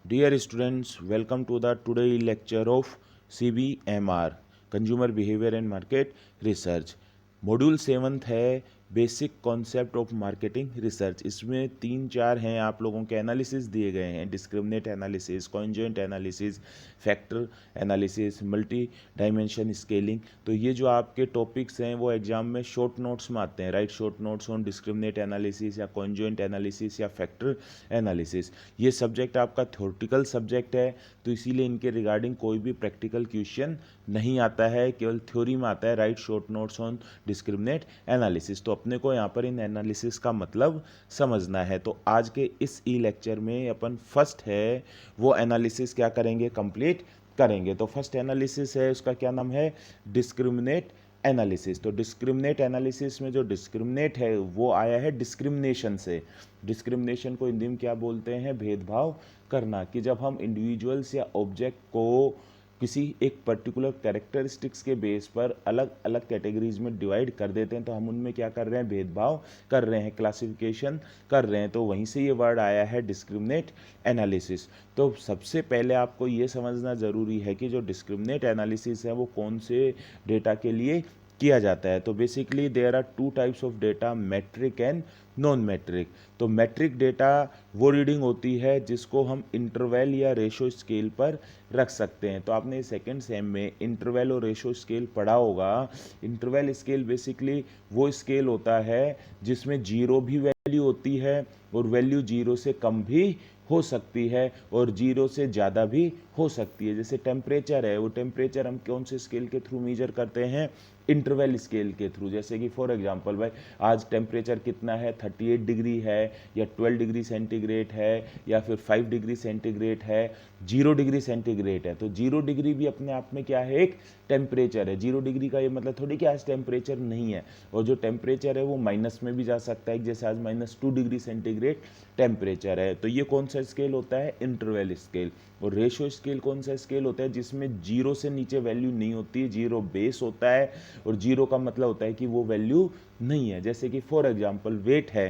Dear students, welcome to the today lecture of CBMR Consumer Behavior and Market Research. Module 7th है basic concept of marketing research. इसमें 3-4 हैं आप लोगों के analysis दिए गए हैं, discriminate analysis, conjoint analysis, factor analysis, multi dimension scaling. तो ये जो आपके टॉपिक्स हैं वो एग्जाम में शॉर्ट नोट्स में आते हैं। Right short notes on discriminate analysis या कॉन्जॉइंट एनालिसिस या फैक्टर एनालिसिस। ये सब्जेक्ट आपका थ्योरेटिकल सब्जेक्ट है, तो इसीलिए इनके रिगार्डिंग कोई भी प्रैक्टिकल क्वेश्चन नहीं आता है, केवल थ्योरी में आता है। Right short notes on discriminate analysis. तो अपने को यहाँ पर इन एनालिसिस का मतलब समझना है। तो आज के इस ई लेक्चर में अपन फर्स्ट है वो एनालिसिस क्या करेंगे, कंप्लीट करेंगे। तो फर्स्ट एनालिसिस है, उसका क्या नाम है, डिस्क्रिमिनेट एनालिसिस। तो डिस्क्रिमिनेट एनालिसिस में जो डिस्क्रिमिनेट है वो आया है डिस्क्रिमिनेशन से। डिस्क्रिमिनेशन को हिंदी में क्या बोलते हैं, भेदभाव करना। कि जब हम इंडिविजुअल्स या ऑब्जेक्ट को किसी एक पर्टिकुलर कैरेक्टरिस्टिक्स के बेस पर अलग अलग कैटेगरीज में डिवाइड कर देते हैं, तो हम उनमें क्या कर रहे हैं, भेदभाव कर रहे हैं, क्लासिफिकेशन कर रहे हैं। तो वहीं से ये वर्ड आया है डिस्क्रिमिनेट एनालिसिस। तो सबसे पहले आपको ये समझना ज़रूरी है कि जो डिस्क्रिमिनेट एनालिसिस है वो कौन से डेटा के लिए किया जाता है। तो basically there are two types of data, metric and non metric. तो मैट्रिक डेटा वो रीडिंग होती है जिसको हम इंटरवल या रेशो स्केल पर रख सकते हैं। तो आपने सेकंड सेम में इंटरवल और रेशो स्केल पढ़ा होगा। इंटरवल स्केल बेसिकली वो स्केल होता है जिसमें जीरो भी वैल्यू होती है और वैल्यू जीरो से कम भी हो सकती है और जीरो से ज़्यादा भी हो सकती है। जैसे टेम्परेचर है, वो टेम्परेचर हम कौन से स्केल के थ्रू मेजर करते हैं, इंटरवल स्केल के थ्रू। जैसे कि फॉर एग्जांपल भाई आज टेम्परेचर कितना है, 38 डिग्री है या 12 डिग्री सेंटीग्रेड है या फिर 5 डिग्री सेंटीग्रेड है, 0 डिग्री सेंटीग्रेड है। तो 0 डिग्री भी अपने आप में क्या है, एक टेम्परेचर है। 0 डिग्री का ये मतलब थोड़ी कि आज टेम्परेचर नहीं है। और जो टेम्परेचर है वो माइनस में भी जा सकता है, जैसे आज -2 डिग्री सेंटीग्रेड टेम्परेचर है। तो ये कौन सा स्केल होता है, इंटरवल स्केल। और रेशो स्केल कौन सा स्केल होता है, जिसमें जीरो से नीचे वैल्यू नहीं होती है, जीरो बेस होता है और जीरो का मतलब होता है कि वो वैल्यू नहीं है। जैसे कि फॉर एग्जांपल वेट है,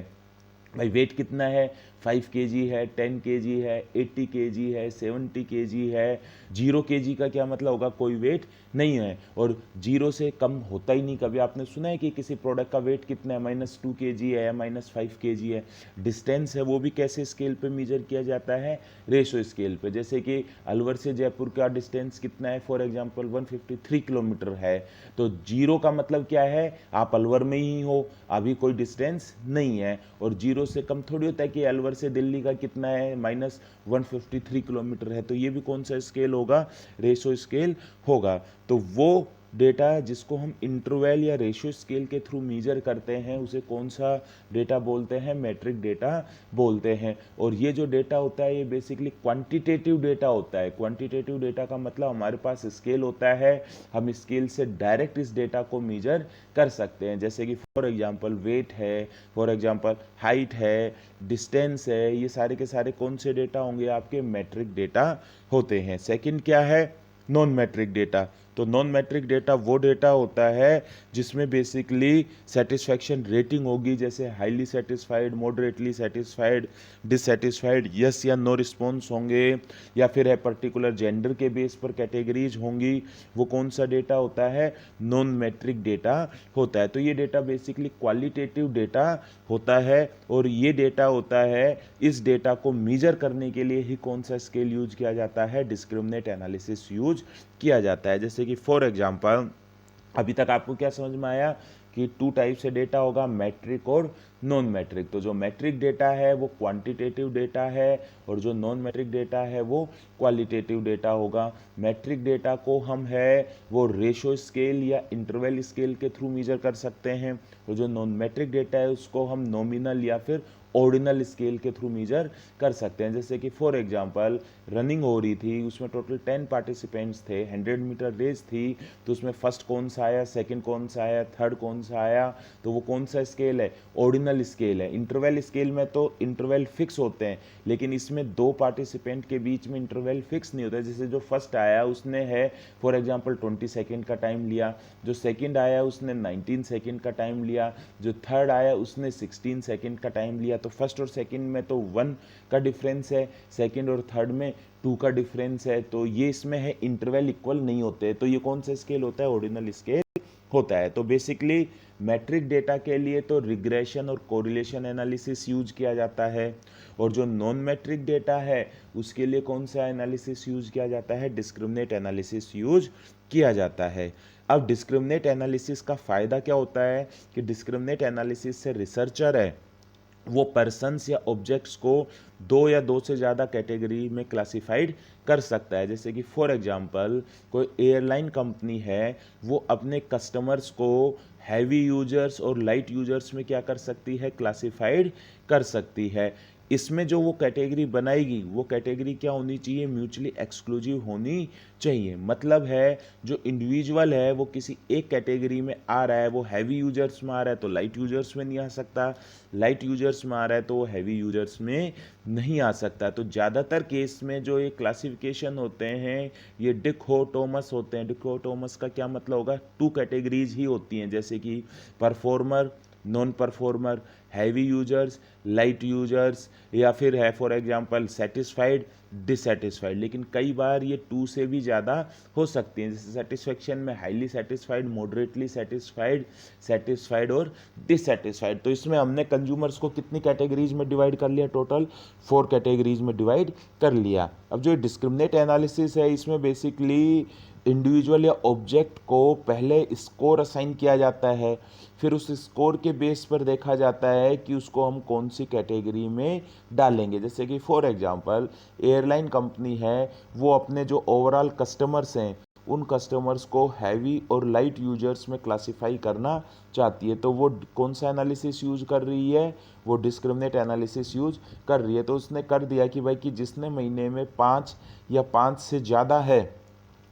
भाई वेट कितना है, 5 kg है, 10 kg है, 80 kg है, 70 kg है। 0 kg का क्या मतलब होगा, कोई वेट नहीं है और जीरो से कम होता ही नहीं। कभी आपने सुना है कि किसी प्रोडक्ट का वेट कितना है, -2 kg है या -5 kg है। डिस्टेंस है वो भी कैसे स्केल पे मेजर किया जाता है, रेशो स्केल पे। जैसे कि अलवर से जयपुर का डिस्टेंस कितना है, फॉर एग्जांपल 153 किलोमीटर है। तो जीरो का मतलब क्या है, आप अलवर में ही हो, अभी कोई डिस्टेंस नहीं है। और जीरो से कम थोड़ी होता है कि अलवर से दिल्ली का कितना है, -153 किलोमीटर है। तो ये भी कौन सा स्केल होगा, रेशो स्केल होगा। तो वो डेटा जिसको हम इंटरवल या रेशियो स्केल के थ्रू मेजर करते हैं उसे कौन सा डेटा बोलते हैं, मैट्रिक डेटा बोलते हैं। और ये जो डेटा होता है ये बेसिकली क्वांटिटेटिव डेटा होता है। क्वांटिटेटिव डेटा का मतलब हमारे पास स्केल होता है, हम स्केल से डायरेक्ट इस डेटा को मेजर कर सकते हैं। जैसे कि फॉर एग्जांपल वेट है, फॉर एग्जांपल हाइट है, डिस्टेंस है, ये सारे के सारे कौन से डेटा होंगे, आपके मैट्रिक डेटा होते हैं। सेकंड क्या है, नॉन मैट्रिक डेटा। तो नॉन मैट्रिक डेटा वो डेटा होता है जिसमें बेसिकली सेटिस्फैक्शन रेटिंग होगी, जैसे highly satisfied, moderately satisfied, dissatisfied, yes या नो रिस्पॉन्स होंगे, या फिर है पर्टिकुलर जेंडर के बेस पर कैटेगरीज होंगी। वो कौन सा डेटा होता है, नॉन मैट्रिक डेटा होता है। तो ये डेटा बेसिकली क्वालिटेटिव डेटा होता है और ये डेटा होता है, इस डेटा को मेजर करने के लिए ही कौन सा स्केल यूज किया जाता है, डिस्क्रिमिनेट एनालिसिस यूज किया जाता है। जैसे कि फॉर एग्जांपल अभी तक आपको क्या समझ में आया कि टू टाइप से डेटा होगा, मैट्रिक और नॉन मैट्रिक। तो जो मैट्रिक डेटा है वो क्वांटिटेटिव डेटा है और जो नॉन मैट्रिक डेटा है वो क्वालिटेटिव डेटा होगा। मैट्रिक डेटा को हम है वो रेशो स्केल या इंटरवल स्केल के थ्रू मेजर कर सकते हैं और जो नॉन मैट्रिक डेटा है उसको हम नॉमिनल या फिर ऑर्डिनल स्केल के थ्रू मेजर कर सकते हैं। जैसे कि फॉर एग्जांपल रनिंग हो रही थी, उसमें टोटल 10 पार्टिसिपेंट्स थे, 100 मीटर रेस थी, तो उसमें फर्स्ट कौन सा आया, सेकंड कौन सा आया, थर्ड कौन सा आया, तो वो कौन सा स्केल है, ऑर्डिनल स्केल है। इंटरवल स्केल में तो इंटरवल फिक्स होते हैं, लेकिन इसमें दो पार्टिसिपेंट के बीच में इंटरवल फिक्स नहीं होता। जैसे जो फर्स्ट आया उसने है फॉर एग्जांपल 20 सेकेंड का टाइम लिया, जो सेकंड आया उसने 19 सेकेंड का टाइम लिया, जो थर्ड आया उसने 16 सेकेंड का टाइम लिया। गया, तो फर्स्ट और सेकंड में तो 1 का डिफरेंस है, सेकंड और थर्ड में 2 का डिफरेंस है, तो ये इसमें है इंटरवल इक्वल नहीं होते, तो ये कौन सा स्केल होता है, ऑर्डिनल स्केल होता है। तो बेसिकली मैट्रिक डेटा के लिए तो रिग्रेशन और कोरिलेशन एनालिसिस यूज किया जाता है, और जो नॉन मैट्रिक डेटा है उसके लिए कौन सा एनालिसिस यूज किया जाता है, डिस्क्रिमिनेट एनालिसिस यूज किया जाता है। अब डिस्क्रिमिनेट एनालिसिस का फ़ायदा क्या होता है कि डिस्क्रिमिनेट एनालिसिस से रिसर्चर है वो पर्सन्स या ऑब्जेक्ट्स को 2 या 2 से ज़्यादा कैटेगरी में क्लासिफाइड कर सकता है। जैसे कि फॉर एग्जांपल कोई एयरलाइन कंपनी है, वो अपने कस्टमर्स को हैवी यूजर्स और लाइट यूजर्स में क्या कर सकती है, क्लासिफाइड कर सकती है। इसमें जो वो कैटेगरी बनाएगी वो कैटेगरी क्या होनी चाहिए, म्यूचुअली एक्सक्लूसिव होनी चाहिए। मतलब है जो इंडिविजुअल है वो किसी एक कैटेगरी में आ रहा है, वो हैवी यूजर्स में आ रहा है तो लाइट यूजर्स में नहीं आ सकता, लाइट यूजर्स में आ रहा है तो वो हैवी यूजर्स में नहीं आ सकता। तो ज़्यादातर केस में जो ये क्लासिफिकेशन होते हैं ये डिकोटोमस होते हैं। डिकोटोमस का क्या मतलब होगा, 2 कैटेगरीज ही होती हैं, जैसे कि performer, non performer, heavy users, light users, या फिर है फॉर एग्जांपल सेटिस्फाइड, डिससेटिस्फाइड। लेकिन कई बार ये 2 से भी ज़्यादा हो सकती हैं, जैसे सेटिस्फेक्शन में highly satisfied, moderately satisfied, satisfied और डिससेटिस्फाइड। तो इसमें हमने कंज्यूमर्स को कितनी कैटेगरीज में डिवाइड कर लिया, टोटल 4 कैटेगरीज में डिवाइड कर लिया। अब जो डिस्क्रिमिनेट एनालिसिस है इसमें बेसिकली इंडिविजुअल या ऑब्जेक्ट को पहले स्कोर असाइन किया जाता है, फिर उस स्कोर के बेस पर देखा जाता है कि उसको हम कौन सी कैटेगरी में डालेंगे। जैसे कि फॉर एग्जांपल एयरलाइन कंपनी है, वो अपने जो ओवरऑल कस्टमर्स हैं उन कस्टमर्स को हैवी और लाइट यूजर्स में क्लासिफाई करना चाहती है, तो वो कौन सा एनालिसिस यूज कर रही है, वो डिस्क्रिमिनेट एनालिसिस यूज कर रही है। तो उसने कर दिया कि भाई कि जिसने महीने में 5 या 5 से ज़्यादा है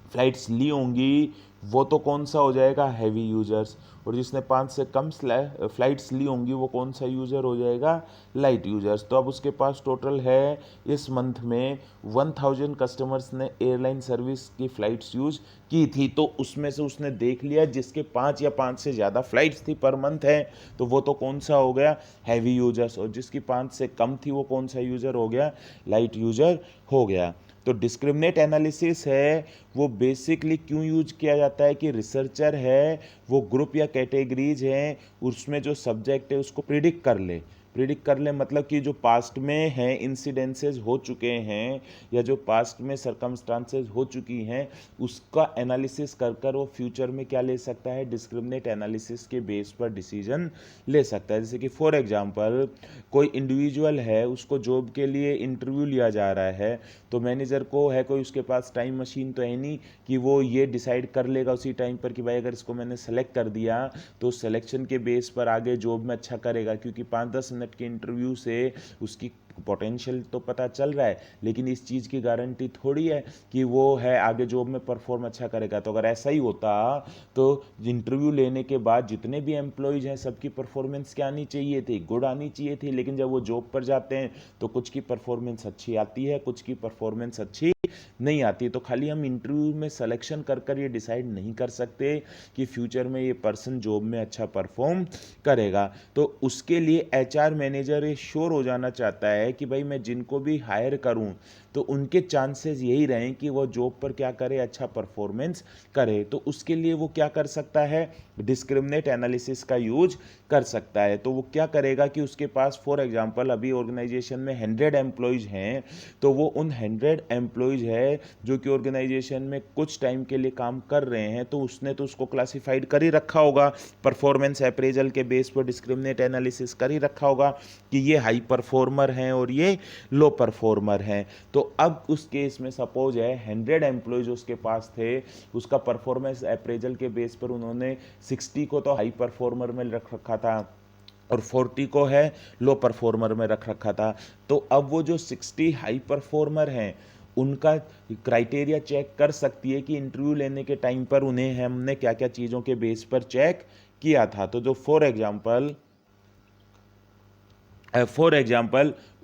फ्लाइट्स ली होंगी वो तो कौन सा हो जाएगा, हैवी यूजर्स, और जिसने 5 से कम फ्लाइट्स ली होंगी वो कौन सा यूज़र हो जाएगा, लाइट यूजर्स। तो अब उसके पास टोटल है इस मंथ में 1000 कस्टमर्स ने एयरलाइन सर्विस की फ़्लाइट्स यूज़ की थी, तो उसमें से उसने देख लिया जिसके 5 या 5 से ज़्यादा फ्लाइट्स थी पर मंथ है तो वो तो कौन सा हो गया, हैवी यूजर्स, और जिसकी 5 से कम थी वो कौन सा यूज़र हो गया, लाइट यूज़र हो गया। तो डिस्क्रिमिनेट एनालिसिस है वो बेसिकली क्यों यूज किया जाता है कि रिसर्चर है वो ग्रुप या कैटेगरीज हैं उसमें जो सब्जेक्ट है उसको प्रिडिक्ट कर ले, मतलब कि जो पास्ट में हैं इंसिडेंसेस हो चुके हैं या जो पास्ट में सरकमस्टांसेस हो चुकी हैं उसका एनालिसिस कर कर वो फ्यूचर में क्या ले सकता है, डिस्क्रिमिनेट एनालिसिस के बेस पर डिसीजन ले सकता है। जैसे कि फॉर एग्जांपल कोई इंडिविजुअल है, उसको जॉब के लिए इंटरव्यू लिया जा रहा है, तो मैनेजर को है कोई उसके पास टाइम मशीन तो है नहीं कि वो ये डिसाइड कर लेगा उसी टाइम पर कि भाई अगर इसको मैंने सेलेक्ट कर दिया तो सिलेक्शन के बेस पर आगे जॉब में अच्छा करेगा, क्योंकि 5-10 मिनट के इंटरव्यू से उसकी पोटेंशियल तो पता चल रहा है, लेकिन इस चीज़ की गारंटी थोड़ी है कि वो है आगे जॉब में परफॉर्म अच्छा करेगा। तो अगर ऐसा ही होता तो इंटरव्यू लेने के बाद जितने भी एम्प्लॉयज़ हैं सबकी परफॉर्मेंस क्या आनी चाहिए थी, गुड आनी चाहिए थी, लेकिन जब वो जॉब पर जाते हैं तो कुछ की परफॉर्मेंस अच्छी आती है, कुछ की परफॉर्मेंस अच्छी नहीं आती। तो खाली हम इंटरव्यू में सिलेक्शन कर कर ये डिसाइड नहीं कर सकते कि फ्यूचर में ये पर्सन जॉब में अच्छा परफॉर्म करेगा। तो उसके लिए एचआर मैनेजर ये श्योर हो जाना चाहता है कि भाई मैं जिनको भी हायर करूं तो उनके चांसेस यही रहें कि वो जॉब पर क्या करे, अच्छा परफॉर्मेंस करे। तो उसके लिए वो क्या कर सकता है, डिस्क्रिमिनेट एनालिसिस का यूज कर सकता है। तो वो क्या करेगा कि उसके पास फॉर एग्जांपल अभी ऑर्गेनाइजेशन में 100 एम्प्लॉयज़ हैं, तो वो उन 100 एम्प्लॉयज़ है जो कि ऑर्गेनाइजेशन में कुछ टाइम के लिए काम कर रहे हैं, तो उसने तो उसको क्लासिफाइड कर ही रखा होगा, परफॉर्मेंस अप्रेजल के बेस पर डिस्क्रिमिनेट एनालिसिस कर ही रखा होगा कि ये हाई परफॉर्मर हैं और ये लो परफॉर्मर हैं। तो अब उस केस में सपोज है 100 एम्प्लॉयज उसके पास थे, उसका परफॉर्मेंस अप्रेजल के बेस पर उन्होंने 60 को तो हाई परफॉर्मर में रख रखा था और 40 को है लो परफॉर्मर में रख रखा था। तो अब वो जो 60 हाई परफॉर्मर हैं उनका क्राइटेरिया चेक कर सकती है कि इंटरव्यू लेने के टाइम पर उन्हें हमने क्या क्या चीज़ों के बेस पर चेक किया था। तो जो फॉर एग्जांपल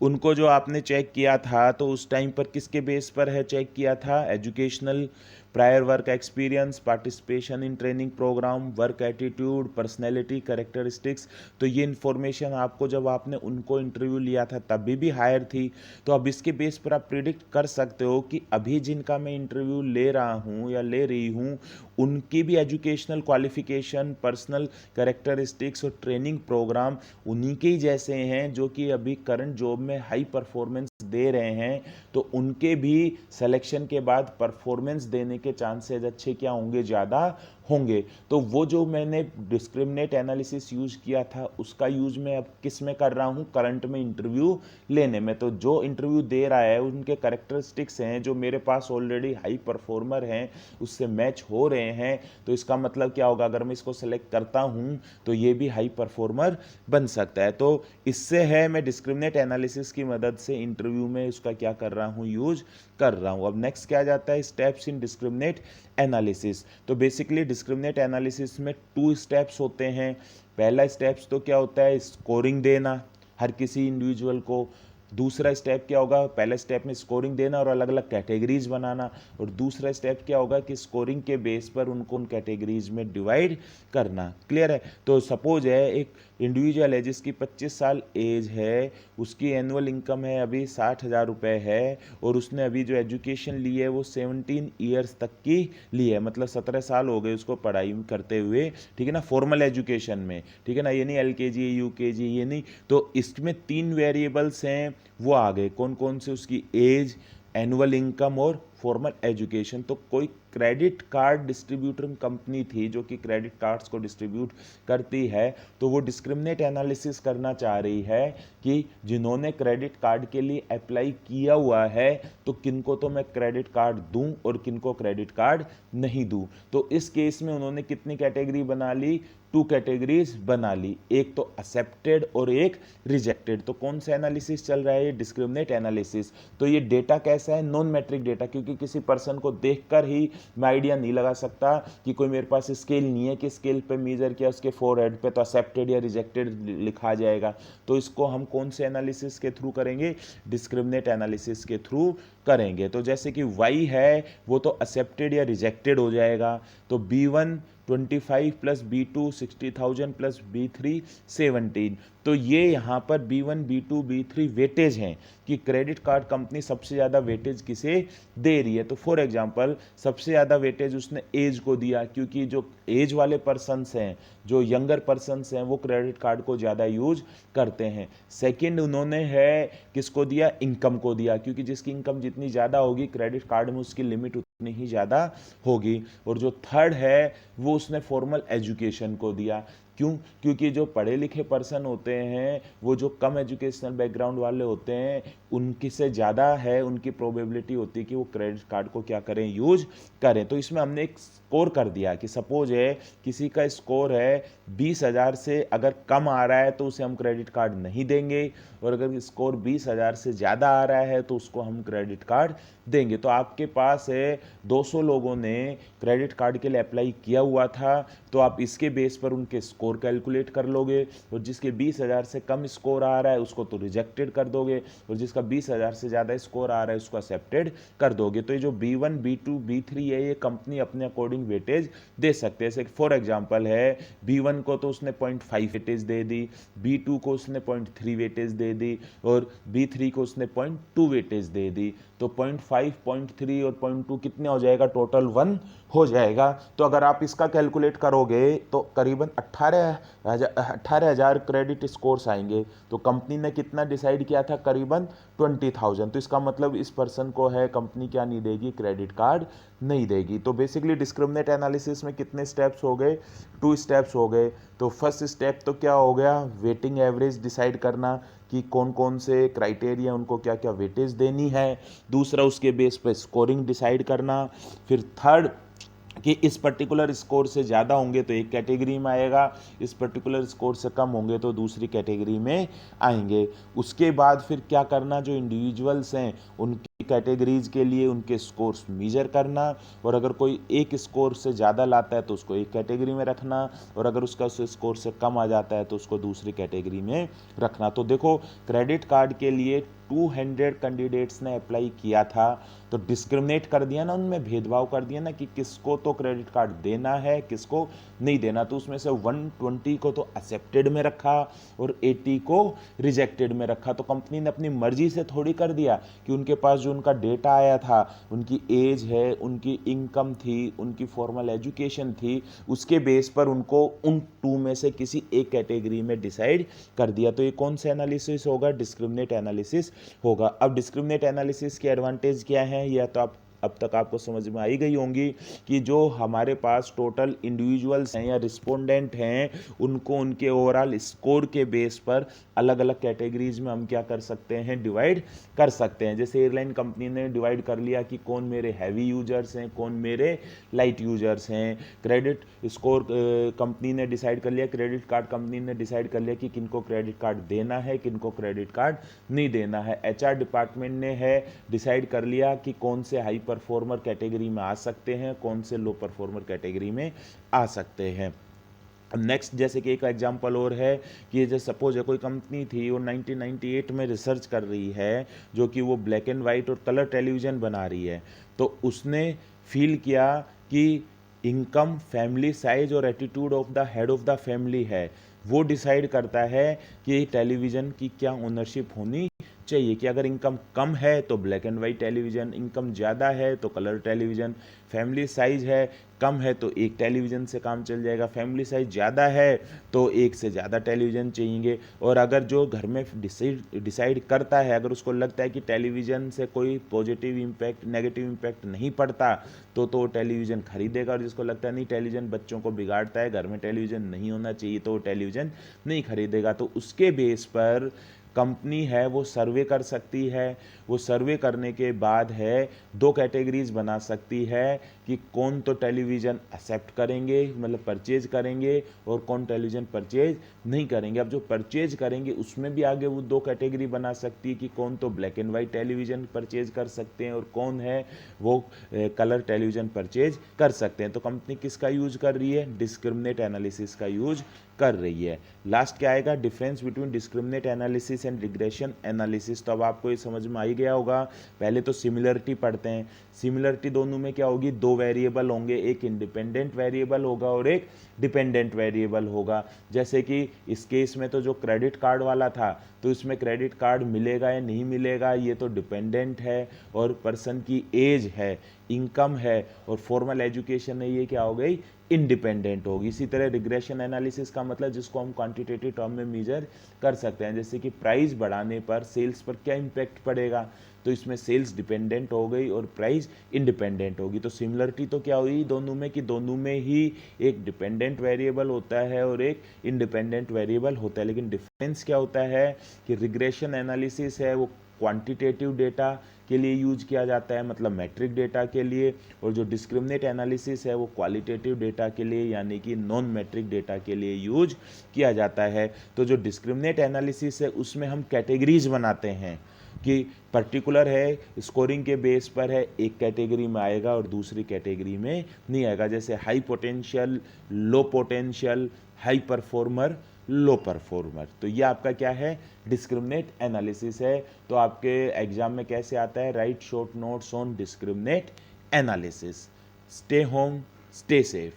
उनको जो आपने चेक किया था तो उस टाइम पर किसके बेस पर है चेक किया था? Educational, prior work experience, participation in training program, work attitude, personality, characteristics. तो ये इन्फॉर्मेशन आपको जब आपने उनको इंटरव्यू लिया था तभी भी हायर थी। तो अब इसके बेस पर आप प्रिडिक्ट कर सकते हो कि अभी जिनका मैं इंटरव्यू ले रहा हूँ या ले रही हूँ उनकी भी एजुकेशनल क्वालिफिकेशन, पर्सनल कैरेक्टरिस्टिक्स और ट्रेनिंग प्रोग्राम उन्हीं के ही जैसे हैं जो कि अभी करंट जॉब में हाई परफॉर्मेंस दे रहे हैं। तो उनके भी सिलेक्शन के बाद परफॉर्मेंस देने के चांसेस अच्छे क्या होंगे? ज़्यादा होंगे। तो वो जो मैंने डिस्क्रिमिनेट एनालिसिस यूज किया था उसका यूज मैं अब किस में कर रहा हूँ? करंट में इंटरव्यू लेने में। तो जो इंटरव्यू दे रहा है उनके कैरेक्टरिस्टिक्स हैं जो मेरे पास ऑलरेडी हाई परफॉर्मर हैं उससे मैच हो रहे हैं। तो इसका मतलब क्या होगा? अगर मैं इसको सेलेक्ट करता हूँ तो ये भी हाई परफॉर्मर बन सकता है। तो इससे है मैं डिस्क्रिमिनेट एनालिसिस की मदद से इंटरव्यू में उसका क्या कर रहा हूँ? यूज कर रहा हूँ। अब नेक्स्ट क्या जाता है? Steps in discriminate analysis. तो बेसिकली डिस्क्रिमिनेट एनालिसिस में 2 स्टेप्स होते हैं। पहला स्टेप्स तो क्या होता है? स्कोरिंग देना हर किसी इंडिविजुअल को। दूसरा स्टेप क्या होगा? पहले स्टेप में स्कोरिंग देना और अलग अलग कैटेगरीज बनाना, और दूसरा स्टेप क्या होगा कि स्कोरिंग के बेस पर उनको उन कैटेगरीज में डिवाइड करना। क्लियर है? तो सपोज है एक इंडिविजुअल है जिसकी 25 साल एज है, उसकी एनुअल इनकम है अभी 60,000 रुपये है, और उसने अभी जो एजुकेशन ली है वो 17 ईयर्स तक की ली है, मतलब 17 साल हो गए उसको पढ़ाई करते हुए, ठीक है ना, फॉर्मल एजुकेशन में, ठीक है ना, ये नहीं LKG UKG ये नहीं। तो इसमें 3 वेरिएबल्स हैं वो आ गए, कौन कौन से? उसकी एज, एनुअल इनकम और फॉर्मल एजुकेशन। तो कोई क्रेडिट कार्ड डिस्ट्रीब्यूटर कंपनी थी जो कि क्रेडिट कार्ड्स को डिस्ट्रीब्यूट करती है, तो वो डिस्क्रिमिनेट एनालिसिस करना चाह रही है कि जिन्होंने क्रेडिट कार्ड के लिए अप्लाई किया हुआ है तो किनको तो मैं क्रेडिट कार्ड दूं और किनको क्रेडिट कार्ड नहीं दूं। तो इस केस में उन्होंने कितनी कैटेगरी बना ली? 2 कैटेगरीज बना ली, एक तो एक्सेप्टेड और एक रिजेक्टेड। तो कौन सा एनालिसिस चल रहा है? ये डिस्क्रिमिनेट एनालिसिस। तो ये डेटा कैसा है? नॉन मैट्रिक डेटा, क्योंकि किसी पर्सन को देखकर ही मैं आइडिया नहीं लगा सकता कि कोई मेरे पास स्केल नहीं है कि स्केल पे मेजर किया उसके फोरहेड पे तो एक्सेप्टेड या रिजेक्टेड लिखा जाएगा। तो इसको हम कौन से एनालिसिस के थ्रू करेंगे? डिस्क्रिमिनेट एनालिसिस के थ्रू करेंगे। तो जैसे कि Y है वो तो एक्सेप्टेड या रिजेक्टेड हो जाएगा। तो B1 25 plus B2 60,000 plus B3 17। तो ये यहाँ पर B1 B2 B3 वेटेज हैं कि क्रेडिट कार्ड कंपनी सबसे ज़्यादा वेटेज किसे दे रही है। तो फॉर एग्जांपल सबसे ज़्यादा वेटेज उसने एज को दिया, क्योंकि जो एज वाले पर्सन्स हैं, जो यंगर पर्सन्स हैं, वो क्रेडिट कार्ड को ज़्यादा यूज करते हैं। सेकंड उन्होंने है किसको दिया? इनकम को दिया, क्योंकि जिसकी इनकम जितनी ज़्यादा होगी क्रेडिट कार्ड में उसकी लिमिट उतनी ही ज़्यादा होगी। और जो थर्ड है वो उसने फॉर्मल एजुकेशन को दिया। क्यों? क्योंकि जो पढ़े लिखे पर्सन होते हैं वो जो कम एजुकेशनल बैकग्राउंड वाले होते हैं उनकी से ज़्यादा है, उनकी प्रोबेबिलिटी होती है कि वो क्रेडिट कार्ड को क्या करें? यूज करें। तो इसमें हमने एक स्कोर कर दिया कि सपोज है किसी का स्कोर है 20,000 से अगर कम आ रहा है तो उसे हम क्रेडिट कार्ड नहीं देंगे, और अगर स्कोर 20,000 से ज़्यादा आ रहा है तो उसको हम क्रेडिट कार्ड देंगे। तो आपके पास है 200 लोगों ने क्रेडिट कार्ड के लिए अप्लाई किया हुआ था, तो आप इसके बेस पर उनके स्कोर कैलकुलेट कर लोगे, और जिसके 20,000 से कम स्कोर आ रहा है उसको तो रिजेक्टेड कर दोगे, और जिसका 20,000 से ज़्यादा स्कोर आ रहा है उसको एक्सेप्टेड कर दोगे। तो ये जो B1 B2 B3 है ये कंपनी अपने अकॉर्डिंग वेटेज दे सकते हैं। जैसे फॉर एग्जांपल है B1 को तो उसने 0.5 वेटेज दे दी, B2 को उसने 0.3 वेटेज दे दी, और B3 को उसने 0.2 वेटेज दे दी। तो 0.5 0.3 और 0.2 कितने हो जाएगा? टोटल 1 हो जाएगा। तो अगर आप इसका कैलकुलेट करोगे तो करीबन 18,000 क्रेडिट स्कोर्स आएंगे। तो कंपनी ने कितना डिसाइड किया था? करीबन 20,000। तो इसका मतलब इस पर्सन को है कंपनी क्या नहीं देगी? क्रेडिट कार्ड नहीं देगी। तो बेसिकली डिस्क्रिमिनेट एनालिसिस में कितने स्टेप्स हो गए? 2 स्टेप्स हो गए। तो फर्स्ट स्टेप तो क्या हो गया? वेटिंग एवरेज डिसाइड करना कि कौन कौन से क्राइटेरिया उनको क्या क्या वेटेज देनी है। दूसरा उसके बेस पे स्कोरिंग डिसाइड करना। फिर थर्ड कि इस पर्टिकुलर स्कोर से ज़्यादा होंगे तो एक कैटेगरी में आएगा, इस पर्टिकुलर स्कोर से कम होंगे तो दूसरी कैटेगरी में आएंगे। उसके बाद फिर क्या करना? जो इंडिविजुअल्स हैं उनके कैटेगरीज के लिए उनके स्कोर्स मेजर करना, और अगर कोई एक स्कोर से ज़्यादा लाता है तो उसको एक कैटेगरी में रखना, और अगर उसका उस स्कोर से कम आ जाता है तो उसको दूसरी कैटेगरी में रखना। तो देखो, क्रेडिट कार्ड के लिए 200 कैंडिडेट्स ने अप्लाई किया था, तो डिस्क्रिमिनेट कर दिया ना, उनमें भेदभाव कर दिया ना कि किसको तो क्रेडिट कार्ड देना है, किसको नहीं देना। तो उसमें से 120 को तो एक्सेप्टेड में रखा और 80 को रिजेक्टेड में रखा। तो कंपनी ने अपनी मर्जी से थोड़ी कर दिया कि उनके पास जो उनका डेटा आया था, उनकी एज है, उनकी इनकम थी, उनकी फॉर्मल एजुकेशन थी, उसके बेस पर उनको उन टू में से किसी एक कैटेगरी में डिसाइड कर दिया। तो ये कौन सा एनालिसिस होगा? डिस्क्रिमिनेट एनालिसिस होगा। अब डिस्क्रिमिनेट एनालिसिस के एडवांटेज क्या है, या तो आप अब तक आपको समझ में आई गई होंगी कि जो हमारे पास टोटल इंडिविजुअल्स हैं या रिस्पोंडेंट हैं, उनको उनके ओवरऑल स्कोर के बेस पर अलग अलग कैटेगरीज में हम क्या कर सकते हैं? डिवाइड कर सकते हैं। जैसे एयरलाइन कंपनी ने डिवाइड कर लिया कि कौन मेरे हैवी यूजर्स हैं, कौन मेरे लाइट यूजर्स हैं। क्रेडिट स्कोर कंपनी ने डिसाइड कर लिया, क्रेडिट कार्ड कंपनी ने डिसाइड कर लिया कि किनको क्रेडिट कार्ड देना है, किनको क्रेडिट कार्ड नहीं देना है। एचआर डिपार्टमेंट ने है डिसाइड कर लिया कि कौन से हाई परफॉर्मर कैटेगरी में आ सकते हैं, कौन से लो परफॉर्मर कैटेगरी में आ सकते हैं। नेक्स्ट, जैसे कि एक एग्जांपल और है कि जैसे सपोज है कोई कंपनी थी वो 1998 में रिसर्च कर रही है, जो कि वो ब्लैक एंड वाइट और कलर टेलीविज़न बना रही है। तो उसने फील किया कि इनकम, फैमिली साइज और attitude of the head of the family है, वो डिसाइड करता है कि टेलीविज़न की क्या ओनरशिप होनी चाहिए। कि अगर इनकम कम है तो black and white television, income ज़्यादा है तो कलर टेलीविज़न, फैमिली साइज है कम है तो एक टेलीविज़न से काम चल जाएगा, फैमिली साइज ज़्यादा है तो एक से ज़्यादा टेलीविज़न चाहिए। और अगर जो घर में डिसाइड करता है, अगर उसको लगता है कि टेलीविज़न से कोई पॉजिटिव इम्पैक्ट, नेगेटिव इम्पैक्ट नहीं पड़ता, तो टेलीविज़न खरीदेगा। और जिसको लगता है नहीं टेलीविज़न बच्चों को बिगाड़ता है, घर में टेलीविज़न नहीं होना चाहिए, तो वो टेलीविज़न नहीं खरीदेगा। तो उसके बेस पर कंपनी है वो सर्वे कर सकती है। वो सर्वे करने के बाद है दो कैटेगरीज बना सकती है कि कौन तो टेलीविज़न एक्सेप्ट करेंगे, मतलब परचेज करेंगे, और कौन टेलीविज़न परचेज नहीं करेंगे। अब जो परचेज करेंगे उसमें भी आगे वो दो कैटेगरी बना सकती है कि कौन तो black and white television purchase कर सकते हैं और कौन है वो कलर टेलीविज़न परचेज कर सकते हैं। तो कंपनी किसका यूज कर रही है? डिस्क्रिमिनेट एनालिसिस का यूज कर रही है। लास्ट क्या आएगा? Difference between discriminate analysis and regression analysis. तो अब आपको ये समझ में आ ही गया होगा। पहले तो सिमिलरिटी पढ़ते हैं। सिमिलरिटी दोनों में क्या होगी? दो वेरिएबल होंगे, एक इंडिपेंडेंट वेरिएबल होगा और एक डिपेंडेंट वेरिएबल होगा। जैसे कि इस केस में तो जो क्रेडिट कार्ड वाला था, तो इसमें क्रेडिट कार्ड मिलेगा या नहीं मिलेगा ये तो डिपेंडेंट है, और पर्सन की एज है, इनकम है और फॉर्मल एजुकेशन है, ये क्या हो गई? इंडिपेंडेंट होगी। इसी तरह रिग्रेशन एनालिसिस का मतलब जिसको हम क्वांटिटेटिव टर्म में मेजर कर सकते हैं, जैसे कि प्राइस बढ़ाने पर सेल्स पर क्या इम्पैक्ट पड़ेगा, तो इसमें सेल्स डिपेंडेंट हो गई और प्राइस इंडिपेंडेंट होगी। तो सिमिलरिटी तो क्या हुई दोनों में कि दोनों में ही एक डिपेंडेंट वेरिएबल होता है और एक इंडिपेंडेंट वेरिएबल होता है। लेकिन डिफरेंस क्या होता है कि रिग्रेशन एनालिसिस है वो क्वांटिटेटिव डेटा के लिए यूज किया जाता है, मतलब मैट्रिक डेटा के लिए, और जो डिस्क्रिमिनेट एनालिसिस है वो क्वालिटेटिव डेटा के लिए यानी कि नॉन मैट्रिक डेटा के लिए यूज किया जाता है। तो जो डिस्क्रिमिनेट एनालिसिस है उसमें हम कैटेगरीज बनाते हैं कि पर्टिकुलर है, स्कोरिंग के बेस पर है, एक कैटेगरी में आएगा और दूसरी कैटेगरी में नहीं आएगा। जैसे high potential, low potential, high performer, low performer. तो ये आपका क्या है? डिस्क्रिमिनेट एनालिसिस है। तो आपके एग्जाम में कैसे आता है? Right short notes on discriminate analysis. Stay home, stay safe.